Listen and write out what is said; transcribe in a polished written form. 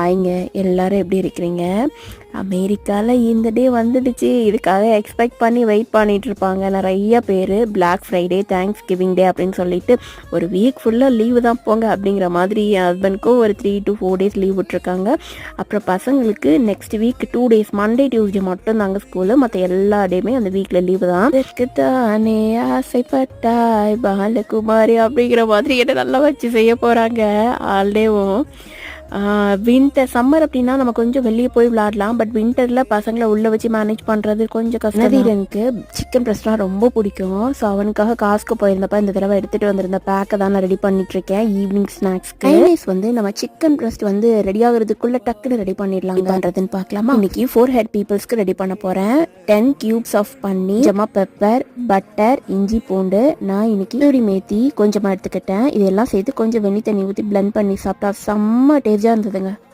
ஆயிங்க எல்லாரும் எப்படி இருக்கிறீங்க? அமெரிக்காவில் இந்த டே வந்துடுச்சு. இதுக்காக எக்ஸ்பெக்ட் பண்ணி வெயிட் பண்ணிட்டு இருப்பாங்க நிறைய பேர். பிளாக் ஃப்ரைடே, தேங்க்ஸ் கிவிங் டே அப்படின்னு சொல்லிட்டு ஒரு வீக் ஃபுல்லாக லீவு தான் போங்க அப்படிங்கிற மாதிரி என் ஹஸ்பண்ட்க்கும் ஒரு 3 to 4 days லீவ் விட்டுருக்காங்க. அப்புறம் பசங்களுக்கு next week 2 days Monday Tuesday மட்டும் தாங்க ஸ்கூலு. மற்ற எல்லா டேயுமே அந்த வீக்கில் லீவு தான். தானே ஆசைப்பட்டாய் பாலகுமாரி அப்படிங்கிற மாதிரி என்ன நல்லா வச்சு செய்ய போகிறாங்க ஆல்டேவும். வின்டர் சம்மர் அப்படின்னா நம்ம கொஞ்சம் வெளியே போய் விளாடலாம். பட் வின்டரில் பசங்களை உள்ளே வச்சு மேனேஜ் பண்ணுறது கொஞ்சம் கஷ்டம். எனக்கு சிக்கன் பிரஸ்ட்லாம் ரொம்ப பிடிக்கும். ஸோ அவனுக்காக காசுக்கு போயிருந்தப்ப இந்த தடவை எடுத்துகிட்டு வந்திருந்த பேக்கை தான் நான் ரெடி பண்ணிட்டுருக்கேன் ஈவினிங் ஸ்நாக்ஸ்க்கு. மைனஸ் வந்து நம்ம சிக்கன் பிரஸ்ட் வந்து ரெடி ஆகுறதுக்குள்ளே டக்குன்னு ரெடி பண்ணிடலாம். பண்ணுறதுன்னு பார்க்கலாமா? இன்னைக்கு 4 head பீப்புள்ஸ்க்கு ரெடி பண்ண போகிறேன். 10 cubes ஆஃப் பண்ணி, ஜமா பெப்பர், பட்டர், இஞ்சி பூண்டு, நான் இன்னைக்கு கஸ்தூரி மேத்தி கொஞ்சமாக எடுத்துக்கிட்டேன். இதெல்லாம் சேர்த்து கொஞ்சம் வெண்ணி தண்ணி ஊற்றி பிளெண்ட் பண்ணி சாப்பிட்டா செம்ம டேஸ்டாக இருந்ததுங்க.